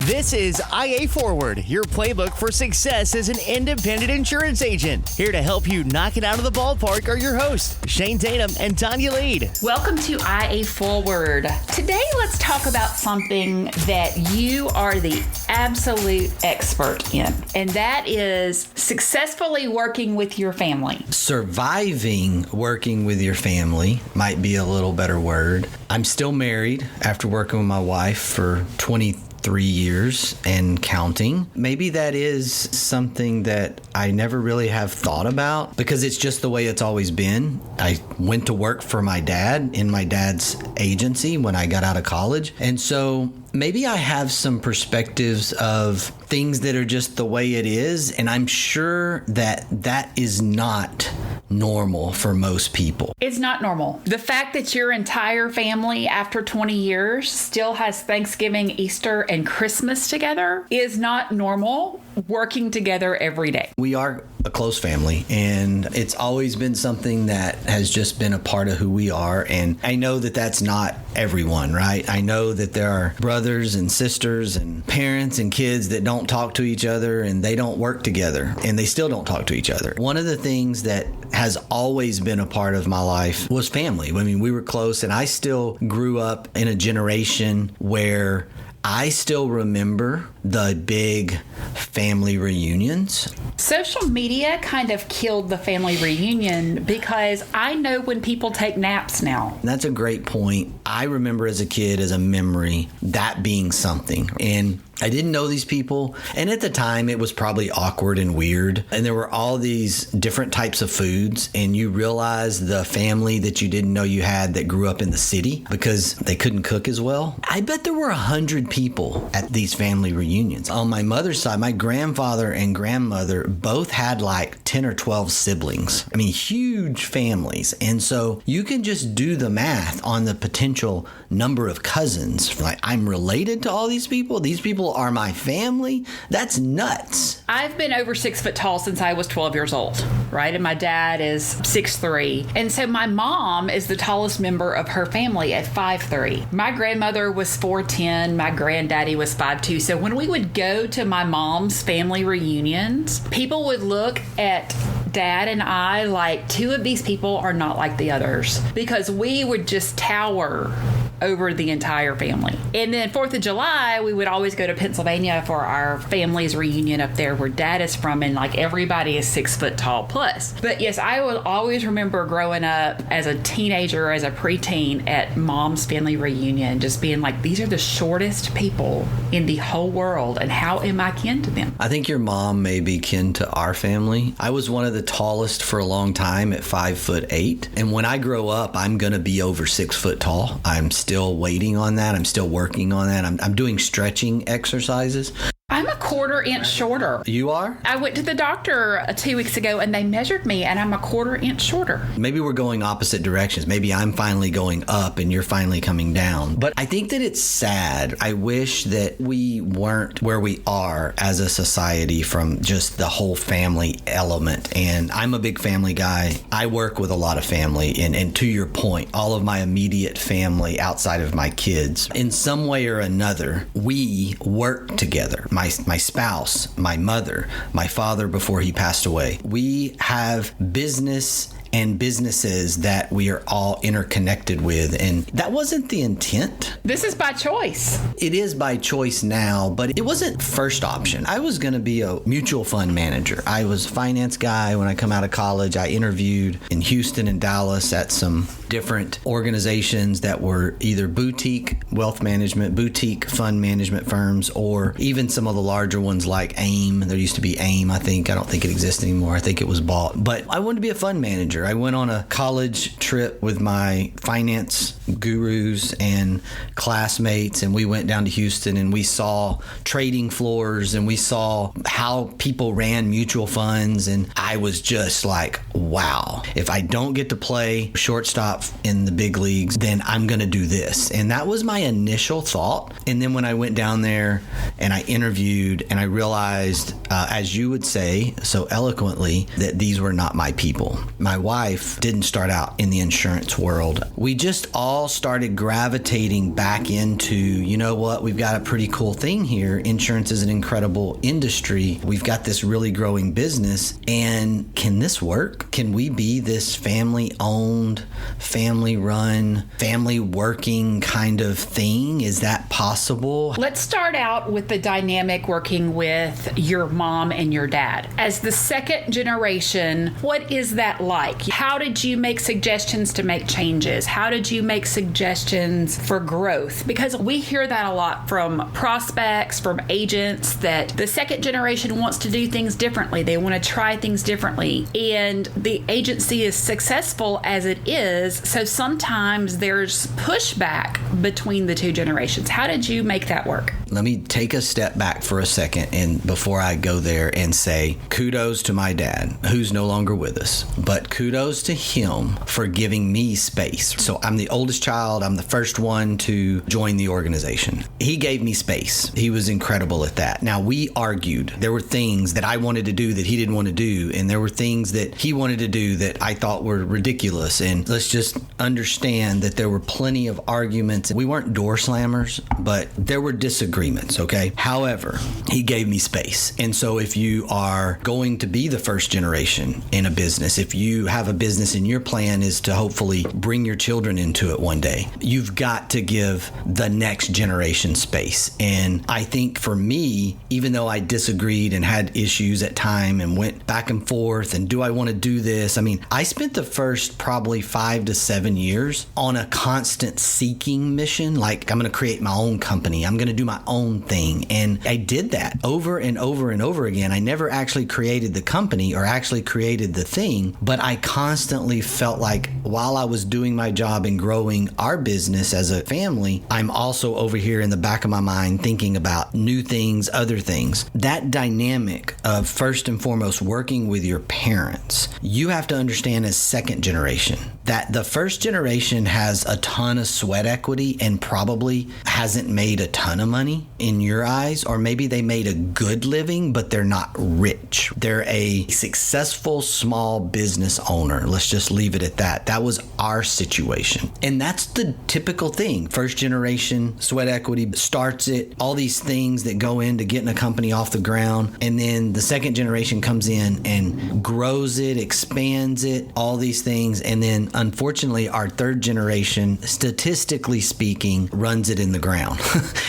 This is IA Forward, your playbook for success as an independent insurance agent. Here to help you knock it out of the ballpark are your hosts, Shane Tatum and Tonya Lead. Welcome to IA Forward. Today, let's talk about something that you are the absolute expert in, and that is successfully working with your family. Surviving working with your family might be a little better word. I'm still married after working with my wife for 23 years and counting. Maybe that is something that I never really have thought about because it's just the way it's always been. I went to work for my dad in my dad's agency when I got out of college. And so maybe I have some perspectives of things that are just the way it is. And I'm sure that that is not normal for most people. It's not normal. The fact that your entire family after 20 years still has Thanksgiving, Easter, and Christmas together is not normal, working together every day. We are a close family, and it's always been something that has just been a part of who we are. And I know that that's not everyone, right? I know that there are brothers and sisters and parents and kids that don't talk to each other and they don't work together and they still don't talk to each other. One of the things that has always been a part of my life was family. I mean, we were close, and I still grew up in a generation where I still remember the big family reunions. Social media kind of killed the family reunion because I know when people take naps now. That's a great point. I remember as a kid, as a memory, that being something. And I didn't know these people. And at the time, it was probably awkward and weird. And there were all these different types of foods. And you realize the family that you didn't know you had that grew up in the city because they couldn't cook as well. I bet there were 100 people at these family reunions. On my mother's side, my grandfather and grandmother both had like 10 or 12 siblings. I mean, huge families. And so you can just do the math on the potential number of cousins. Like, I'm related to all these people. These people are my family. That's nuts. I've been over 6 foot tall since I was 12 years old, right? And my dad is 6'3". And so my mom is the tallest member of her family at 5'3". My grandmother was 4'10". My granddaddy was 5'2". So when we would go to my mom's family reunions, people would look at Dad and I like two of these people are not like the others because we would just tower over the entire family. And then 4th of July, we would always go to Pennsylvania for our family's reunion up there where Dad is from, and like everybody is 6 foot tall plus. But yes, I will always remember growing up as a teenager, as a preteen at Mom's family reunion, just being like, these are the shortest people in the whole world, and how am I kin to them? I think your mom may be kin to our family. I was one of the tallest for a long time at 5'8". And when I grow up, I'm going to be over 6 foot tall. I'm still waiting on that. I'm still working on that. I'm doing stretching exercises. I'm a 1/4 inch shorter. You are? I went to the doctor 2 weeks ago and they measured me and I'm a 1/4 inch shorter. Maybe we're going opposite directions. Maybe I'm finally going up and you're finally coming down. But I think that it's sad. I wish that we weren't where we are as a society from just the whole family element. And I'm a big family guy. I work with a lot of family. And to your point, all of my immediate family outside of my kids, in some way or another, we work together. My spouse, my mother, my father before he passed away. We have business and businesses that we are all interconnected with. And that wasn't the intent. This is by choice. It is by choice now, but it wasn't first option. I was going to be a mutual fund manager. I was a finance guy when I come out of college. I interviewed in Houston and Dallas at some different organizations that were either boutique wealth management, boutique fund management firms, or even some of the larger ones like AIM. There used to be AIM, I think. I don't think it exists anymore. I think it was bought. But I wanted to be a fund manager. I went on a college trip with my finance gurus and classmates, and we went down to Houston and we saw trading floors and we saw how people ran mutual funds. And I was just like, wow, if I don't get to play shortstop out in the big leagues, then I'm going to do this. And that was my initial thought. And then when I went down there and I interviewed and I realized, as you would say so eloquently, that these were not my people. My wife didn't start out in the insurance world. We just all started gravitating back into, you know what, we've got a pretty cool thing here. Insurance is an incredible industry. We've got this really growing business. And can this work? Can we be this family-owned, family-run, family-working kind of thing? Is that possible? Let's start out with the dynamic working with your mom and your dad. As the second generation, what is that like? How did you make suggestions to make changes? How did you make suggestions for growth? Because we hear that a lot from prospects, from agents, that the second generation wants to do things differently. They want to try things differently. And the agency is successful as it is. So sometimes there's pushback between the two generations. How did you make that work? Let me take a step back for a second and before I go there and say kudos to my dad, who's no longer with us, but kudos to him for giving me space. So I'm the oldest child. I'm the first one to join the organization. He gave me space. He was incredible at that. Now, we argued. There were things that I wanted to do that he didn't want to do, and there were things that he wanted to do that I thought were ridiculous. And let's just understand that there were plenty of arguments. We weren't door slammers, but there were disagreements, okay? However, he gave me space. And so if you are going to be the first generation in a business, if you have a business and your plan is to hopefully bring your children into it one day, you've got to give the next generation space. And I think for me, even though I disagreed and had issues at time and went back and forth and do I want to do this? I mean, I spent the first probably 5 to 7 years on a constant seeking mission. Like, I'm going to create my own company. I'm going to do my own thing. And I did that over and over and over again. I never actually created the company or actually created the thing, but I constantly felt like while I was doing my job and growing our business as a family, I'm also over here in the back of my mind thinking about new things, other things. That dynamic of first and foremost working with your parents, you have to understand as second generation that the first generation has a ton of sweat equity and probably hasn't made a ton of money in your eyes, or maybe they made a good living, but they're not rich. They're a successful small business owner. Let's just leave it at that. That was our situation. And that's the typical thing. First generation sweat equity starts it, all these things that go into getting a company off the ground. And then the second generation comes in and grows it, expands it, all these things. And then unfortunately, our third generation, statistically speaking, runs it in the ground.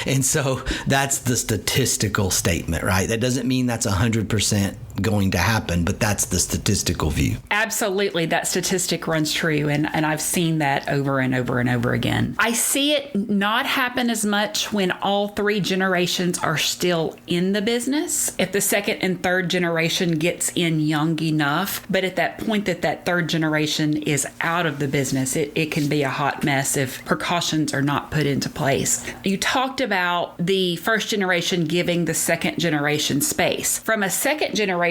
And so that's the statistical statement, right? That doesn't mean that's 100% going to happen, but that's the statistical view. Absolutely. That statistic runs true. And I've seen that over and over and over again. I see it not happen as much when all three generations are still in the business. If the second and third generation gets in young enough, but at that point that third generation is out of the business, it can be a hot mess if precautions are not put into place. You talked about the first generation giving the second generation space. From a second generation,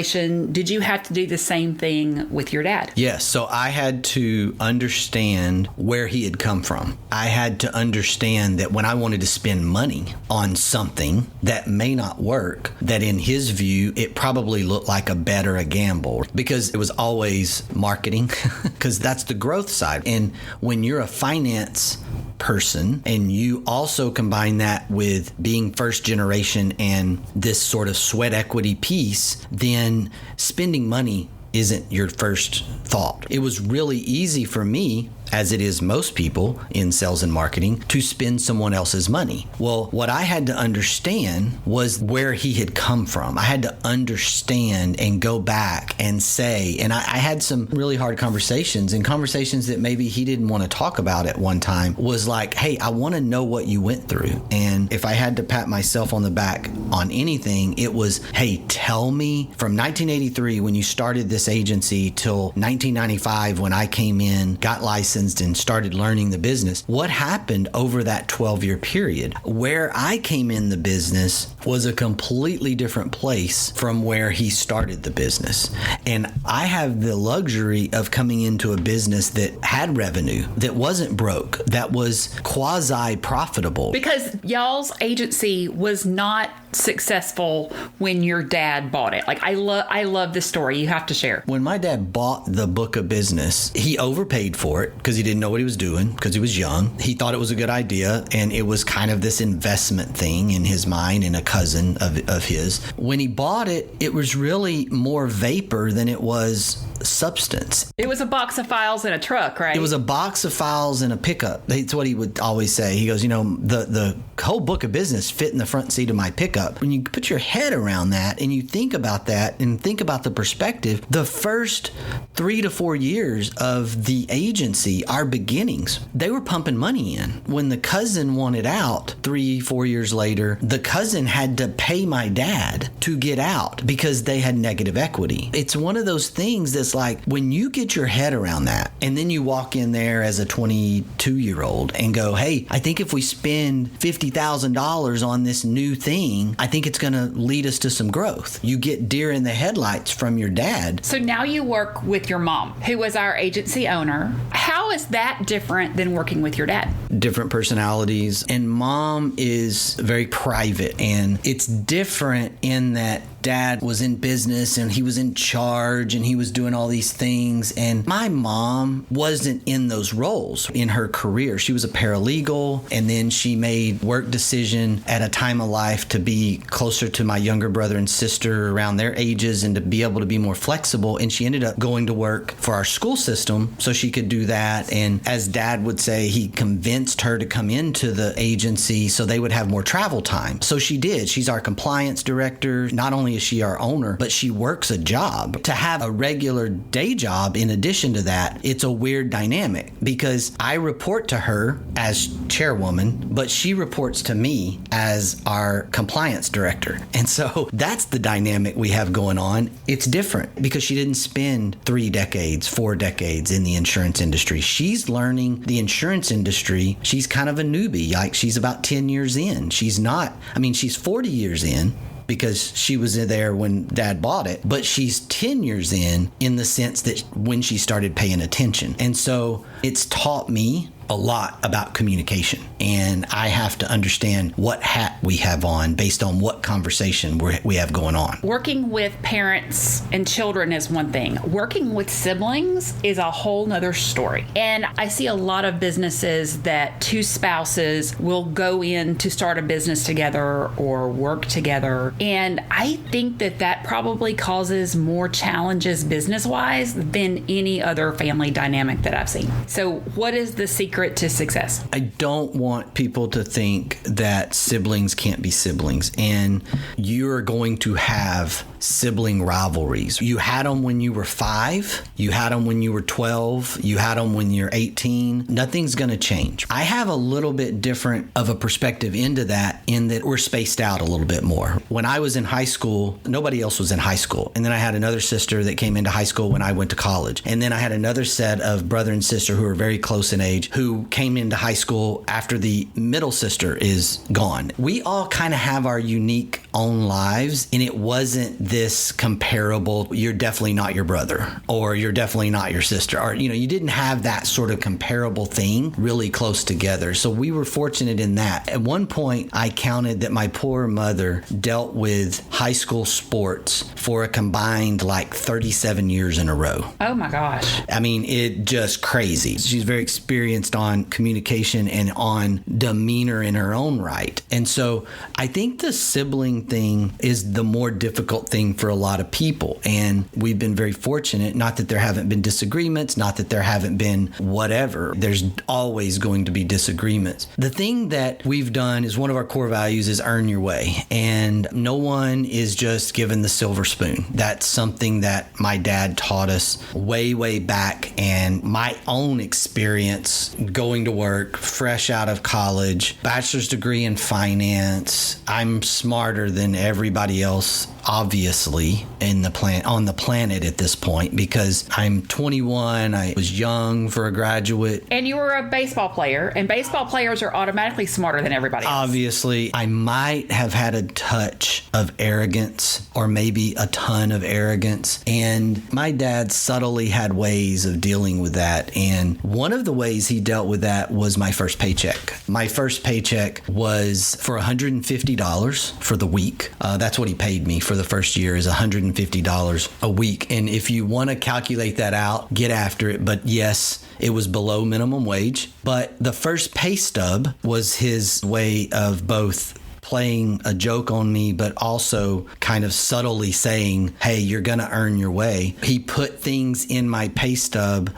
did you have to do the same thing with your dad? Yes. So I had to understand where he had come from. I had to understand that when I wanted to spend money on something that may not work, that in his view, it probably looked like a bet or a gamble, because it was always marketing, because that's the growth side. And when you're a finance person and you also combine that with being first generation and this sort of sweat equity piece, then spending money isn't your first thought. It was really easy for me, as it is most people in sales and marketing, to spend someone else's money. Well, what I had to understand was where he had come from. I had to understand and go back and say, and I had some really hard conversations, and conversations that maybe he didn't want to talk about at one time, was like, hey, I want to know what you went through. And if I had to pat myself on the back on anything, it was, hey, tell me from 1983 when you started this agency till 1995 when I came in, got licensed, licensed and started learning the business. What happened over that 12-year period? Where I came in the business was a completely different place from where he started the business. And I have the luxury of coming into a business that had revenue, that wasn't broke, that was quasi-profitable. Because y'all's agency was not successful when your dad bought it. Like, I love this story. You have to share. When my dad bought the book of business, he overpaid for it because he didn't know what he was doing, because he was young. He thought it was a good idea, and it was kind of this investment thing in his mind, and a cousin of his. When he bought it, it was really more vapor than it was substance. It was a box of files in a truck, right? It was a box of files in a pickup. That's what he would always say. He goes, the whole book of business fit in the front seat of my pickup. When you put your head around that and you think about that and think about the perspective, the first 3 to 4 years of the agency, our beginnings, they were pumping money in. When the cousin wanted out 3-4 years later, the cousin had to pay my dad to get out because they had negative equity. It's one of those things that's like, when you get your head around that and then you walk in there as a 22-year-old and go, hey, I think if we spend $50,000 on this new thing, I think it's going to lead us to some growth. You get deer in the headlights from your dad. So now you work with your mom, who was our agency owner. How is that different than working with your dad? Different personalities. And mom is very private. And it's different in that dad was in business and he was in charge and he was doing all these things. And my mom wasn't in those roles in her career. She was a paralegal, and then she made work decision at a time of life to be closer to my younger brother and sister around their ages and to be able to be more flexible. And she ended up going to work for our school system so she could do that. And as dad would say, he convinced her to come into the agency so they would have more travel time. So she did. She's our compliance director. Not only is she our owner, but she works a job. To have a regular day job in addition to that, it's a weird dynamic because I report to her as chairwoman, but she reports to me as our compliance director. And so that's the dynamic we have going on. It's different because she didn't spend 3 decades, 4 decades in the insurance industry. She's learning the insurance industry. She's kind of a newbie. Like, she's about 10 years in. She's 40 years in, because she was there when dad bought it, but she's 10 years in the sense that when she started paying attention. And so it's taught me a lot about communication, and I have to understand what hat we have on based on what conversation we have going on. Working with parents and children is one thing. Working with siblings is a whole nother story. And I see a lot of businesses that 2 spouses will go in to start a business together or work together. And I think that probably causes more challenges business-wise than any other family dynamic that I've seen. So what is the secret to success? I don't want people to think that siblings can't be siblings, and you're going to have sibling rivalries. You had them when you were 5, you had them when you were 12, you had them when you're 18. Nothing's going to change. I have a little bit different of a perspective into that, in that we're spaced out a little bit more. When I was in high school, nobody else was in high school. And then I had another sister that came into high school when I went to college. And then I had another set of brother and sister who were very close in age who came into high school after the middle sister is gone. We all kind of have our unique own lives, and it wasn't this comparable, you're definitely not your brother, or you're definitely not your sister, or, you didn't have that sort of comparable thing really close together. So we were fortunate in that. At one point, I counted that my poor mother dealt with high school sports for a combined 37 years in a row. Oh my gosh. It just crazy. She's very experienced on communication and on demeanor in her own right. And so I think the sibling thing is the more difficult thing for a lot of people. And we've been very fortunate, not that there haven't been disagreements, not that there haven't been whatever. There's always going to be disagreements. The thing that we've done is, one of our core values is earn your way. And no one is just given the silver spoon. That's something that my dad taught us way, way back. And my own experience going to work fresh out of college, bachelor's degree in finance. I'm smarter than everybody else, obviously, on the planet at this point, because I'm 21. I was young for a graduate. And you were a baseball player, and baseball players are automatically smarter than everybody else. Obviously, I might have had a touch of arrogance, or maybe a ton of arrogance. And my dad subtly had ways of dealing with that. And one of the ways he dealt with that was my first paycheck. My first paycheck was for $150 for the week. That's what he paid me for the first year, is $150 a week. And if you want to calculate that out, get after it. But yes, it was below minimum wage. But the first pay stub was his way of both playing a joke on me, but also kind of subtly saying, hey, you're going to earn your way. He put things in my pay stub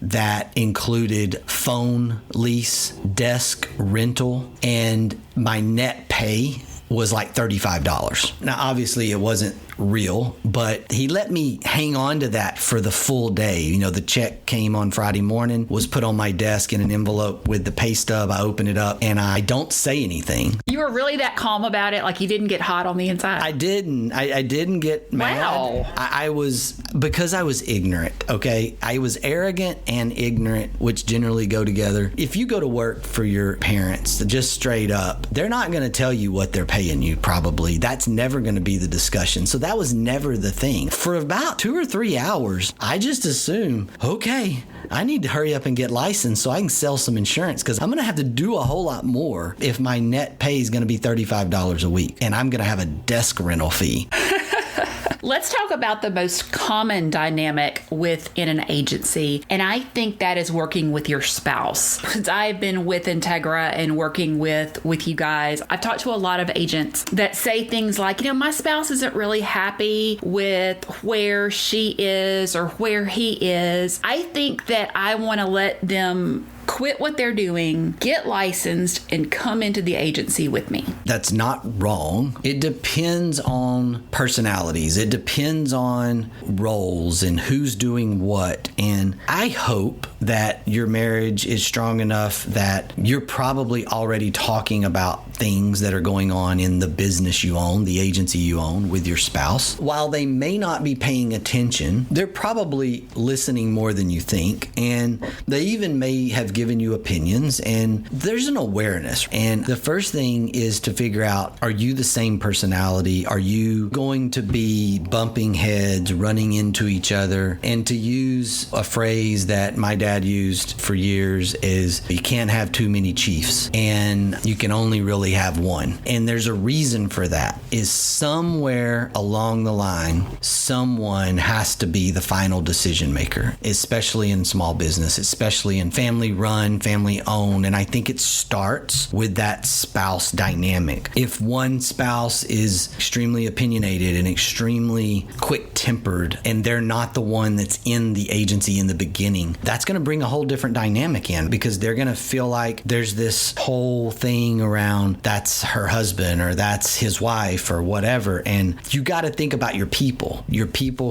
that included phone lease, desk rental, and my net pay was like $35. Now, obviously, it wasn't real, but he let me hang on to that for the full day. You know, the check came on Friday morning, was put on my desk in an envelope with the pay stub. I open it up and I don't say anything. You were really that calm about it? Like you didn't get hot on the inside? I didn't. I didn't get mad. Wow. I was, because I was ignorant, okay? I was arrogant and ignorant, which generally go together. If you go to work for your parents, just straight up, they're not going to tell you what they're paying you, probably. That's never going to be the discussion. So that was never the thing. For about 2 or 3 hours, I just assumed, okay, I need to hurry up and get licensed so I can sell some insurance, because I'm going to have to do a whole lot more if my net pay is going to be $35 a week and I'm going to have a desk rental fee. Let's talk about the most common dynamic within an agency. And I think that is working with your spouse. Since I've been with Integra and working with you guys, I've talked to a lot of agents that say things like, you know, my spouse isn't really happy with where she is or where he is. I think that I want to let them quit what they're doing, get licensed, and come into the agency with me. That's not wrong. It depends on personalities. It depends on roles and who's doing what. And I hope that your marriage is strong enough that you're probably already talking about things that are going on in the business you own, the agency you own, with your spouse. While they may not be paying attention, they're probably listening more than you think. And they even may have given you opinions, and there's an awareness. And the first thing is to figure out, are you the same personality? Are you going to be bumping heads, running into each other? And to use a phrase that my dad used for years is, you can't have too many chiefs, and you can only really have one. And there's a reason for that, is somewhere along the line, someone has to be the final decision maker, especially in small business, especially in family run, family owned. And I think it starts with that spouse dynamic. If one spouse is extremely opinionated and extremely quick tempered, and they're not the one that's in the agency in the beginning, that's going to bring a whole different dynamic in, because they're going to feel like there's this whole thing around that's her husband or that's his wife or whatever. And you got to think about your people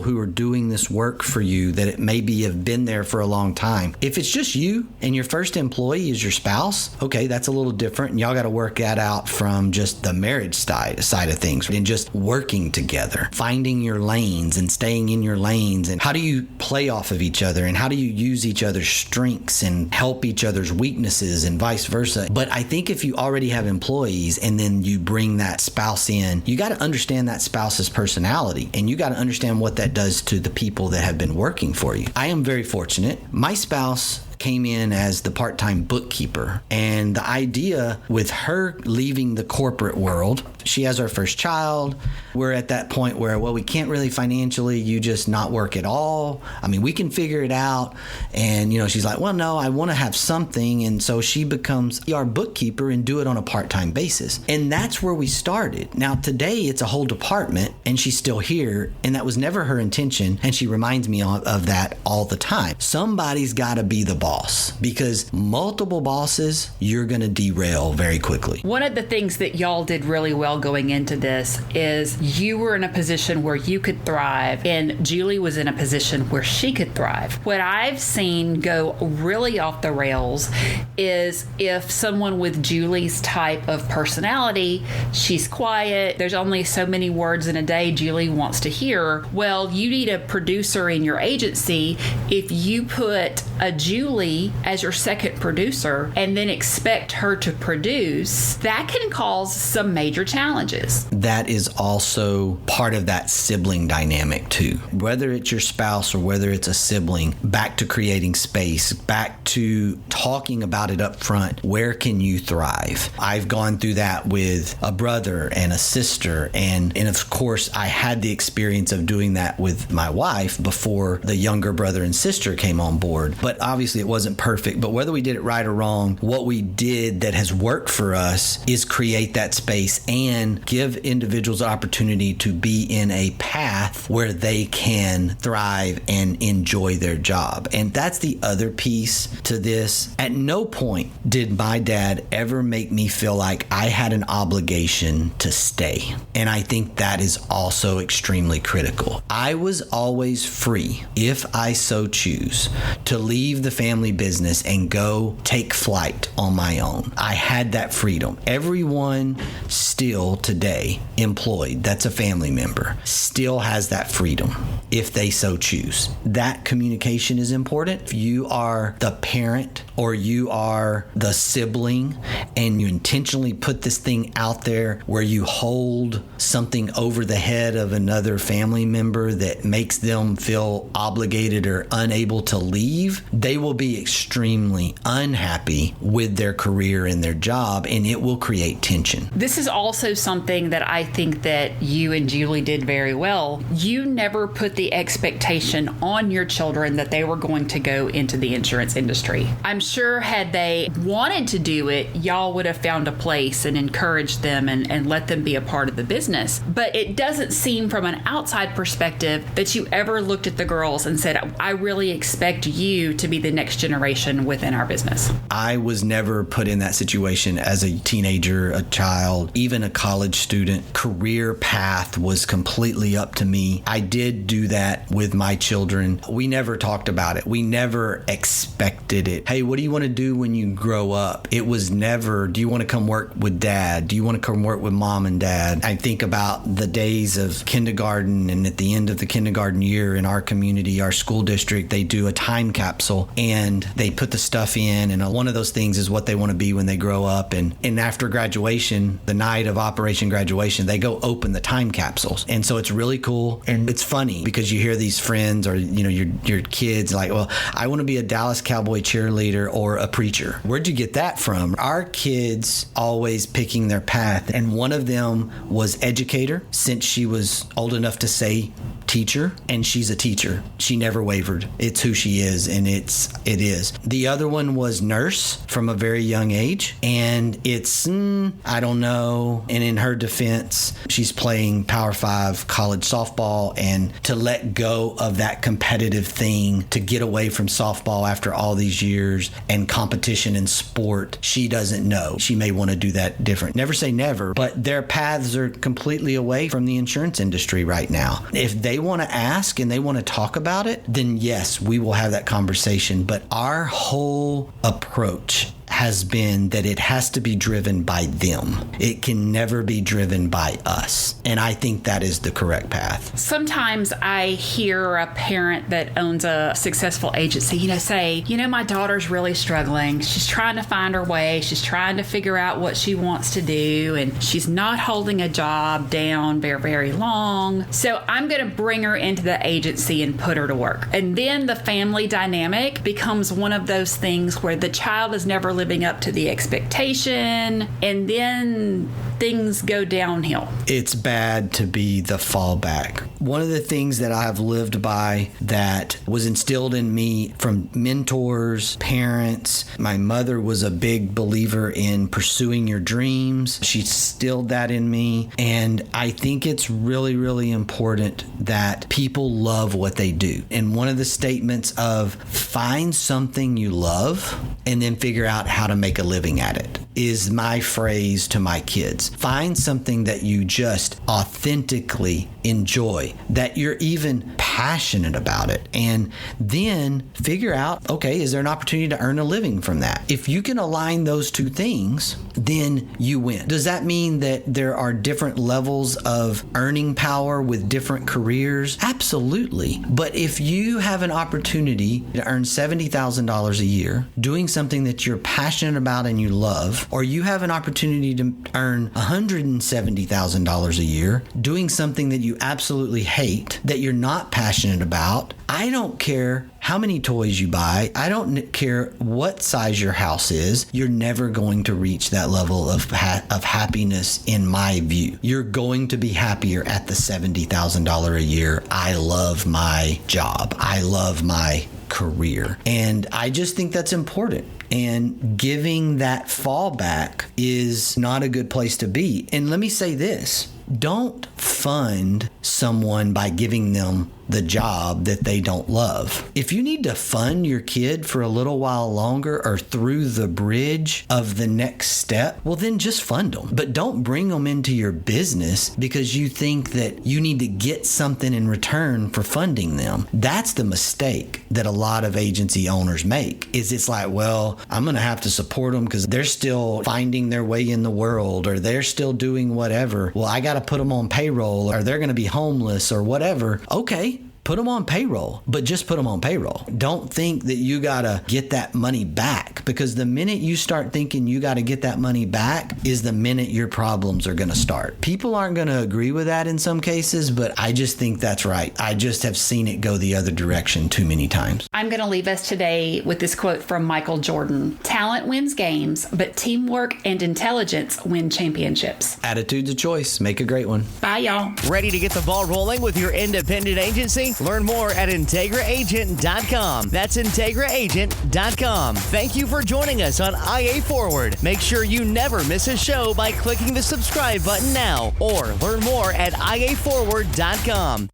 who are doing this work for you, that it maybe have been there for a long time. If it's just you and your first employee is your spouse, okay, that's a little different. And y'all got to work that out from just the marriage side of things, and just working together, finding your lanes and staying in your lanes. And how do you play off of each other, and how do you use each other's strengths and help each other's weaknesses, and vice versa. But I think if you already have employees and then you bring that spouse in, you got to understand that spouse's personality, and you got to understand what that does to the people that have been working for you. I am very fortunate. My spouse came in as the part-time bookkeeper, and the idea with her leaving the corporate world, she has our first child. We're at that point where, well, we can't really financially, you just not work at all. I mean, we can figure it out. And, she's like, well, no, I want to have something. And so she becomes our bookkeeper and do it on a part-time basis. And that's where we started. Now, today it's a whole department, and she's still here, and that was never her intention. And she reminds me of that all the time. Somebody's got to be the boss. boss, because multiple bosses, you're going to derail very quickly. One of the things that y'all did really well going into this is you were in a position where you could thrive, and Julie was in a position where she could thrive. What I've seen go really off the rails is if someone with Julie's type of personality, she's quiet, there's only so many words in a day Julie wants to hear. Well, you need a producer in your agency. If you put a Julie as your second producer and then expect her to produce, that can cause some major challenges. That is also part of that sibling dynamic too. Whether it's your spouse or whether it's a sibling, back to creating space, back to talking about it up front. Where can you thrive? I've gone through that with a brother and a sister, and of course I had the experience of doing that with my wife before the younger brother and sister came on board. But obviously it wasn't perfect. But whether we did it right or wrong, what we did that has worked for us is create that space and give individuals the opportunity to be in a path where they can thrive and enjoy their job. And that's the other piece to this. At no point did my dad ever make me feel like I had an obligation to stay. And I think that is also extremely critical. I was always free, if I so choose, to leave the family business and go take flight on my own. I had that freedom. Everyone still today employed, that's a family member, still has that freedom if they so choose. That communication is important. If you are the parent or you are the sibling and you intentionally put this thing out there where you hold something over the head of another family member that makes them feel obligated or unable to leave, they will be extremely unhappy with their career and their job, and it will create tension. This is also something that I think that you and Julie did very well. You never put the expectation on your children that they were going to go into the insurance industry. I'm sure had they wanted to do it, y'all would have found a place and encouraged them and let them be a part of the business. But it doesn't seem from an outside perspective that you ever looked at the girls and said, I really expect you to be the next generation within our business. I was never put in that situation as a teenager, a child, even a college student. Career path was completely up to me. I did do that with my children. We never talked about it. We never expected it. Hey, what do you want to do when you grow up? It was never, do you want to come work with dad? Do you want to come work with mom and dad? I think about the days of kindergarten, and at the end of the kindergarten year in our community, our school district, they do a time capsule and they put the stuff in, and one of those things is what they want to be when they grow up. And after graduation, the night of Operation Graduation, they go open the time capsules. And so it's really cool. And it's funny because you hear these friends or, your kids like, well, I want to be a Dallas Cowboy cheerleader or a preacher. Where'd you get that from? Our kids always picking their path. And one of them was educator since she was old enough to say teacher, and she's a teacher. She never wavered. It's who she is, and it is. The other one was nurse from a very young age, and it's, I don't know. And in her defense, she's playing Power 5 college softball, and to let go of that competitive thing, to get away from softball after all these years and competition in sport, she doesn't know. She may want to do that different. Never say never, but their paths are completely away from the insurance industry right now. If they want to ask and they want to talk about it, then yes, we will have that conversation. But our whole approach has been that it has to be driven by them. It can never be driven by us. And I think that is the correct path. Sometimes I hear a parent that owns a successful agency, say, my daughter's really struggling. She's trying to find her way. She's trying to figure out what she wants to do. And she's not holding a job down very, very long. So I'm going to bring her into the agency and put her to work. And then the family dynamic becomes one of those things where the child is never living up to the expectation, and then things go downhill. It's bad to be the fallback. One of the things that I've lived by that was instilled in me from mentors, parents, my mother was a big believer in pursuing your dreams. She instilled that in me. And I think it's really, really important that people love what they do. And one of the statements of find something you love and then figure out how to make a living at it is my phrase to my kids. Find something that you just authentically enjoy, that you're even passionate about it, and then figure out, okay, is there an opportunity to earn a living from that? If you can align those two things, then you win. Does that mean that there are different levels of earning power with different careers? Absolutely. But if you have an opportunity to earn $70,000 a year doing something that you're passionate about and you love, or you have an opportunity to earn $170,000 a year doing something that you absolutely hate, that you're not passionate about, I don't care how many toys you buy. I don't care what size your house is. You're never going to reach that level of happiness in my view. You're going to be happier at the $70,000 a year. I love my job. I love my career. And I just think that's important. And giving that fallback is not a good place to be. And let me say this. Don't fund someone by giving them the job that they don't love. If you need to fund your kid for a little while longer or through the bridge of the next step, well, then just fund them. But don't bring them into your business because you think that you need to get something in return for funding them. That's the mistake that a lot of agency owners make, is it's like, well, I'm going to have to support them because they're still finding their way in the world, or they're still doing whatever. Well, I got to put them on payroll, or they're going to be homeless or whatever. Okay. Put them on payroll, but just put them on payroll. Don't think that you got to get that money back, because the minute you start thinking you got to get that money back is the minute your problems are going to start. People aren't going to agree with that in some cases, but I just think that's right. I just have seen it go the other direction too many times. I'm going to leave us today with this quote from Michael Jordan. Talent wins games, but teamwork and intelligence win championships. Attitude's a choice. Make a great one. Bye, y'all. Ready to get the ball rolling with your independent agency? Learn more at IntegraAgent.com. That's IntegraAgent.com. Thank you for joining us on IA Forward. Make sure you never miss a show by clicking the subscribe button now, or learn more at IAForward.com.